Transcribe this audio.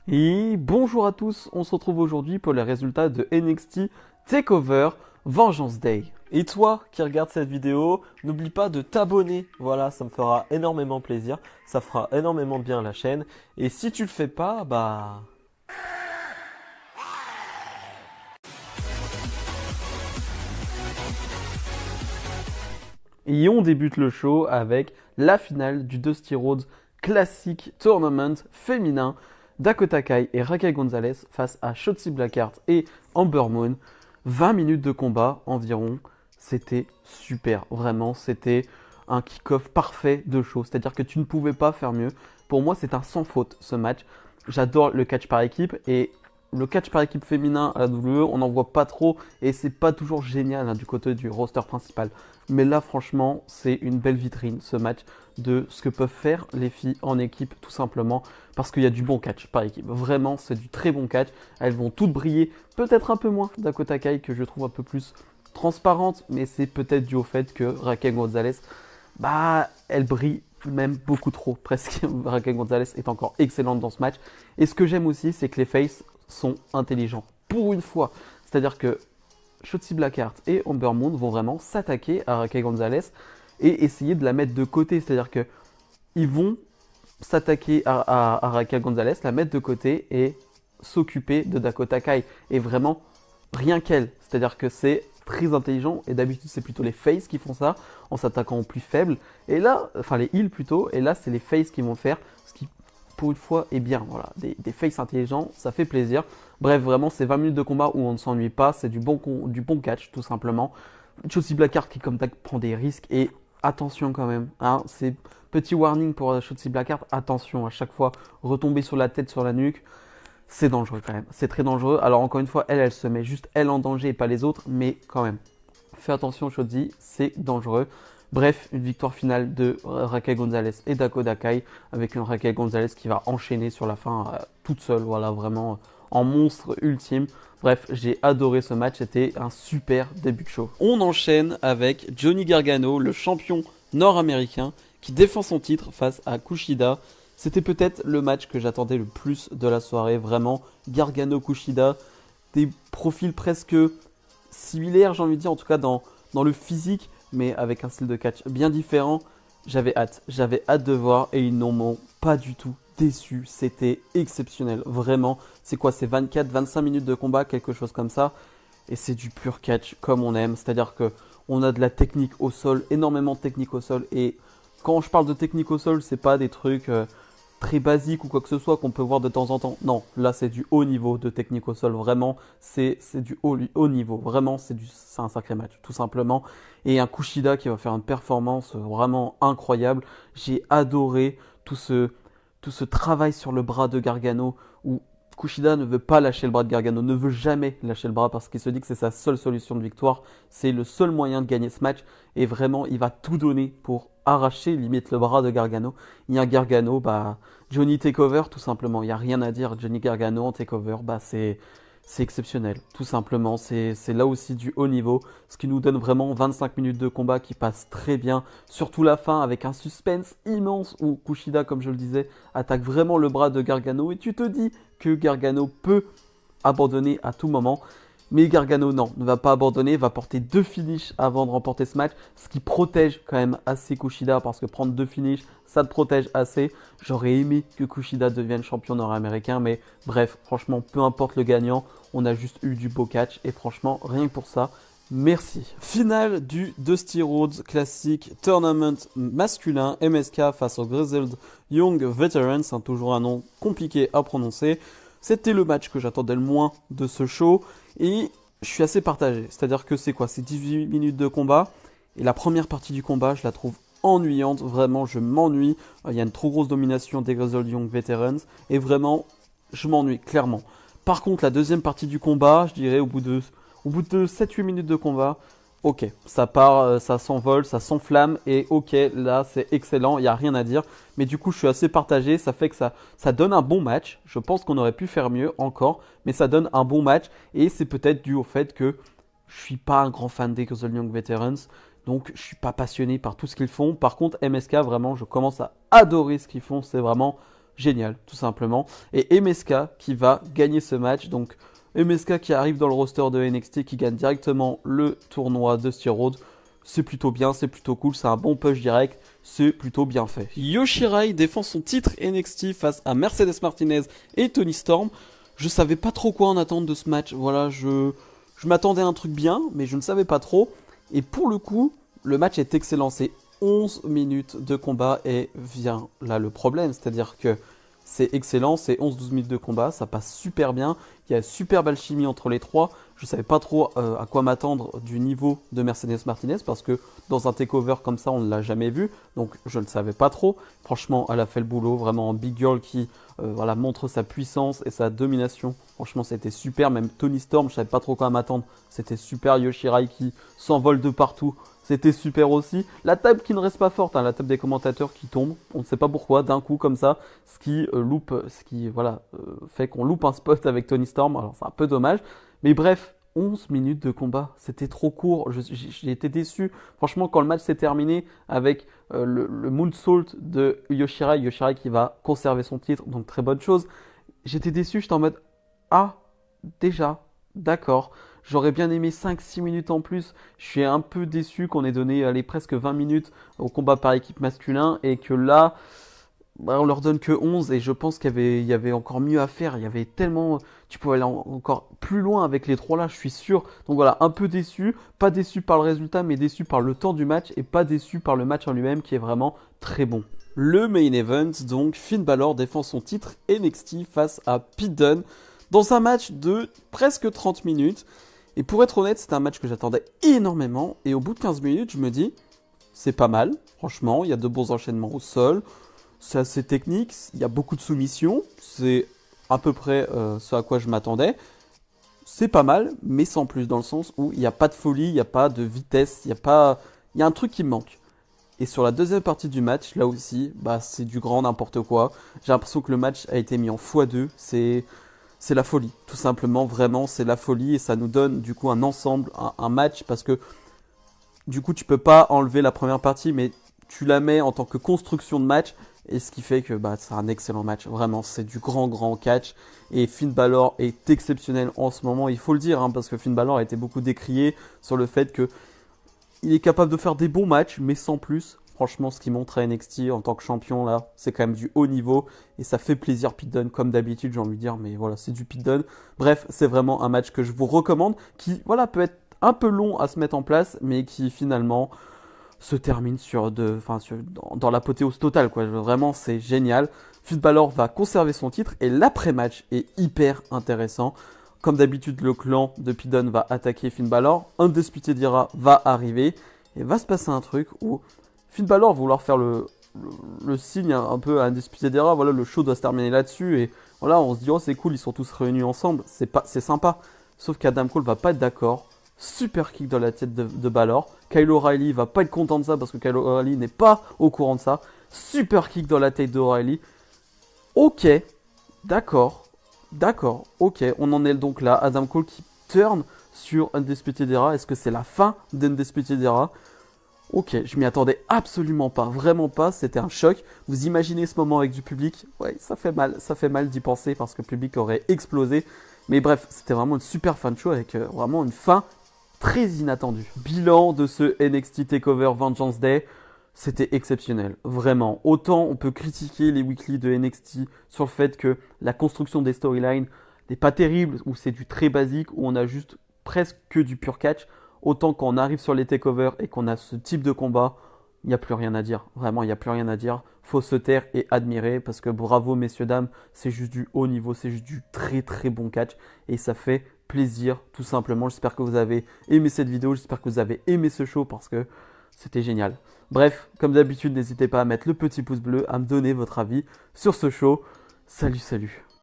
Et bonjour à tous, on se retrouve aujourd'hui pour les résultats de NXT TakeOver Vengeance Day. Et toi qui regardes cette vidéo, n'oublie pas de t'abonner, voilà, ça me fera énormément plaisir, ça fera énormément de bien à la chaîne. Et si tu le fais pas, bah... Et on débute le show avec la finale du Dusty Rhodes Classic Tournament féminin. Dakota Kai et Raquel Gonzalez face à Shotzi Blackheart et Ember Moon. 20 minutes de combat environ. C'était super, vraiment. C'était un kick-off parfait de show. C'est-à-dire que tu ne pouvais pas faire mieux. Pour moi, c'est un sans faute ce match. J'adore le catch par équipe et le catch par équipe féminin à la WWE, on n'en voit pas trop et c'est pas toujours génial hein, du côté du roster principal. Mais là, franchement, c'est une belle vitrine ce match de ce que peuvent faire les filles en équipe, tout simplement, parce qu'il y a du bon catch par équipe. Vraiment, c'est du très bon catch. Elles vont toutes briller, peut-être un peu moins Dakota Kai, que je trouve un peu plus transparente, mais c'est peut-être dû au fait que Raquel Gonzalez, bah, elle brille même beaucoup trop, presque. Raquel Gonzalez est encore excellente dans ce match. Et ce que j'aime aussi, c'est que les faces sont intelligents. Pour une fois. C'est-à-dire que Shotzi Blackheart et Ember Moon vont vraiment s'attaquer à Raquel Gonzalez et essayer de la mettre de côté. C'est-à-dire que ils vont s'attaquer à Raquel Gonzalez, la mettre de côté et s'occuper de Dakota Kai. Et vraiment, rien qu'elle. C'est-à-dire que c'est très intelligent et d'habitude c'est plutôt les faces qui font ça en s'attaquant aux plus faibles. Et là, enfin les heals plutôt, et là c'est les faces qui vont faire ce qui pour une fois est bien. Voilà, des faces intelligents, ça fait plaisir. Bref, vraiment c'est 20 minutes de combat où on ne s'ennuie pas, c'est du bon catch tout simplement. Chelsea Blackheart qui comme tac prend des risques et attention quand même, hein, c'est petit warning pour Shotzi Blackheart, attention à chaque fois retomber sur la tête, sur la nuque, c'est dangereux quand même, c'est très dangereux. Alors encore une fois, elle se met juste elle en danger et pas les autres, mais quand même, fais attention Shotzi, c'est dangereux. Bref, une victoire finale de Raquel Gonzalez et Dakota Kai avec une Raquel Gonzalez qui va enchaîner sur la fin toute seule, voilà, vraiment en monstre ultime. Bref, j'ai adoré ce match, c'était un super début de show. On enchaîne avec Johnny Gargano, le champion nord-américain, qui défend son titre face à Kushida. C'était peut-être le match que j'attendais le plus de la soirée, vraiment. Gargano-Kushida, des profils presque similaires, j'ai envie de dire, en tout cas dans le physique, mais avec un style de catch bien différent. J'avais hâte de voir et ils n'en m'ont pas du tout déçu. C'était exceptionnel, vraiment. C'est quoi, c'est 24-25 minutes de combat, quelque chose comme ça. Et c'est du pur catch comme on aime. C'est-à-dire que on a de la technique au sol, énormément de technique au sol. Et quand je parle de technique au sol, c'est pas des trucs très basiques ou quoi que ce soit qu'on peut voir de temps en temps. Non, là c'est du haut niveau de technique au sol. Vraiment, c'est du haut niveau. Vraiment, c'est un sacré match, tout simplement. Et un Kushida qui va faire une performance vraiment incroyable. J'ai adoré tout ce travail sur le bras de Gargano où Kushida ne veut pas lâcher le bras de Gargano, ne veut jamais lâcher le bras parce qu'il se dit que c'est sa seule solution de victoire. C'est le seul moyen de gagner ce match. Et vraiment, il va tout donner pour arracher limite le bras de Gargano. Il y a Gargano, bah, Johnny Takeover tout simplement. Il n'y a rien à dire. Johnny Gargano en Takeover, bah, c'est exceptionnel, tout simplement. C'est là aussi du haut niveau, ce qui nous donne vraiment 25 minutes de combat qui passent très bien. Surtout la fin avec un suspense immense où Kushida, comme je le disais, attaque vraiment le bras de Gargano. Et tu te dis que Gargano peut abandonner à tout moment. Mais Gargano, non, ne va pas abandonner, va porter 2 finishes avant de remporter ce match, ce qui protège quand même assez Kushida, parce que prendre 2 finishes, ça te protège assez. J'aurais aimé que Kushida devienne champion nord-américain, mais bref, franchement, peu importe le gagnant, on a juste eu du beau catch, et franchement, rien que pour ça, merci. Finale du Dusty Rhodes Classic Tournament masculin, MSK face aux Grizzled Young Veterans, c'est toujours un nom compliqué à prononcer. C'était le match que j'attendais le moins de ce show. Et je suis assez partagé. C'est-à-dire que c'est quoi? C'est 18 minutes de combat. Et la première partie du combat, je la trouve ennuyante. Vraiment, je m'ennuie. Il y a une trop grosse domination des Grizzled Young Veterans. Et vraiment, je m'ennuie, clairement. Par contre, la deuxième partie du combat, je dirais au bout de 7-8 minutes de combat, ok, ça part, ça s'envole, ça s'enflamme. Et ok, là, c'est excellent. Il n'y a rien à dire. Mais du coup, je suis assez partagé. Ça fait que ça donne un bon match. Je pense qu'on aurait pu faire mieux encore. Mais ça donne un bon match. Et c'est peut-être dû au fait que je suis pas un grand fan des Grizzled Young Veterans. Donc, je suis pas passionné par tout ce qu'ils font. Par contre, MSK, vraiment, je commence à adorer ce qu'ils font. C'est vraiment génial, tout simplement. Et MSK qui va gagner ce match. Donc MSK qui arrive dans le roster de NXT, qui gagne directement le tournoi de Dusty Rhodes. C'est plutôt bien, c'est plutôt cool, c'est un bon push direct, c'est plutôt bien fait. Yoshirai défend son titre NXT face à Mercedes Martinez et Toni Storm. Je savais pas trop quoi en attendre de ce match. Voilà, je m'attendais à un truc bien, mais je ne savais pas trop. Et pour le coup, le match est excellent. C'est 11 minutes de combat et vient là le problème. C'est-à-dire que c'est excellent, c'est 11-12 minutes de combat, ça passe super bien. Il y a super belle chimie entre les trois. Je ne savais pas trop à quoi m'attendre du niveau de Mercedes Martinez parce que dans un takeover comme ça, on ne l'a jamais vu. Donc je ne savais pas trop. Franchement, elle a fait le boulot. Vraiment, big girl qui voilà, montre sa puissance et sa domination. Franchement, c'était super. Même Toni Storm, je ne savais pas trop quoi m'attendre. C'était super. Yoshirai qui s'envole de partout. C'était super aussi. La table qui ne reste pas forte, hein, la table des commentateurs qui tombe. On ne sait pas pourquoi, d'un coup comme ça, ce qui voilà, fait qu'on loupe un spot avec Toni Storm. Alors c'est un peu dommage. Mais bref, 11 minutes de combat, c'était trop court. J'ai été déçu. Franchement, quand le match s'est terminé avec le moonsault de Yoshirai, Yoshirai qui va conserver son titre, donc très bonne chose. J'étais déçu, j'étais en mode ah, déjà, d'accord. J'aurais bien aimé 5-6 minutes en plus. Je suis un peu déçu qu'on ait donné allez, presque 20 minutes au combat par équipe masculin et que là, bah, on leur donne que 11 et je pense qu'il y avait encore mieux à faire. Il y avait tellement. Tu pouvais aller encore plus loin avec les trois là, je suis sûr. Donc voilà, un peu déçu. Pas déçu par le résultat, mais déçu par le temps du match et pas déçu par le match en lui-même qui est vraiment très bon. Le main event, donc Finn Balor défend son titre NXT face à Pete Dunne dans un match de presque 30 minutes. Et pour être honnête, c'était un match que j'attendais énormément. Et au bout de 15 minutes, je me dis, c'est pas mal. Franchement, il y a de bons enchaînements au sol. C'est assez technique. Il y a beaucoup de soumissions. C'est à peu près ce à quoi je m'attendais. C'est pas mal, mais sans plus, dans le sens où il n'y a pas de folie, il n'y a pas de vitesse, il y a un truc qui me manque. Et sur la deuxième partie du match, là aussi, bah, c'est du grand n'importe quoi. J'ai l'impression que le match a été mis en x2. C'est la folie, tout simplement, vraiment, c'est la folie. Et ça nous donne du coup un ensemble, un match, parce que du coup, tu peux pas enlever la première partie, mais tu la mets en tant que construction de match. Et ce qui fait que bah, c'est un excellent match. Vraiment, c'est du grand catch. Et Finn Balor est exceptionnel en ce moment, il faut le dire, hein, parce que Finn Balor a été beaucoup décrié sur le fait que il est capable de faire des bons matchs, mais sans plus. Franchement, ce qu'il montre à NXT en tant que champion, là, c'est quand même du haut niveau. Et ça fait plaisir, Pete Dunne, comme d'habitude, j'ai envie de dire. Mais voilà, c'est du Pete Dunne. Bref, c'est vraiment un match que je vous recommande, qui, voilà, peut être un peu long à se mettre en place, mais qui, finalement, se termine dans l'apothéose totale, quoi. Vraiment, c'est génial. Finn Balor va conserver son titre, et l'après-match est hyper intéressant. Comme d'habitude, le clan de Pete Dunne va attaquer Finn Balor. Undisputed Era va arriver. Et va se passer un truc où Finn Balor va vouloir faire le signe un peu à Undisputed Era. Voilà, le show doit se terminer là-dessus. Et voilà, on se dit, oh, c'est cool, ils sont tous réunis ensemble. C'est sympa. Sauf qu'Adam Cole va pas être d'accord. Super kick dans la tête de Balor. Kyle O'Reilly va pas être content de ça parce que Kyle O'Reilly n'est pas au courant de ça. Super kick dans la tête d'O'Reilly. Ok, d'accord. D'accord, ok, on en est donc là. Adam Cole qui turn sur Undisputed Era. Est-ce que c'est la fin d'Undisputed Era? Ok, je m'y attendais absolument pas, vraiment pas, c'était un choc. Vous imaginez ce moment avec du public? Ouais, ça fait mal d'y penser parce que le public aurait explosé. Mais bref, c'était vraiment une super fin de show avec vraiment une fin très inattendue. Bilan de ce NXT TakeOver Vengeance Day. C'était exceptionnel, vraiment. Autant on peut critiquer les weekly de NXT sur le fait que la construction des storylines n'est pas terrible, ou c'est du très basique, où on a juste presque que du pur catch. Autant quand on arrive sur les takeovers et qu'on a ce type de combat, il n'y a plus rien à dire. Vraiment, il n'y a plus rien à dire. Faut se taire et admirer parce que bravo messieurs, dames, c'est juste du haut niveau, c'est juste du très bon catch et ça fait plaisir tout simplement. J'espère que vous avez aimé cette vidéo, j'espère que vous avez aimé ce show parce que c'était génial. Bref, comme d'habitude, n'hésitez pas à mettre le petit pouce bleu, à me donner votre avis sur ce show. Salut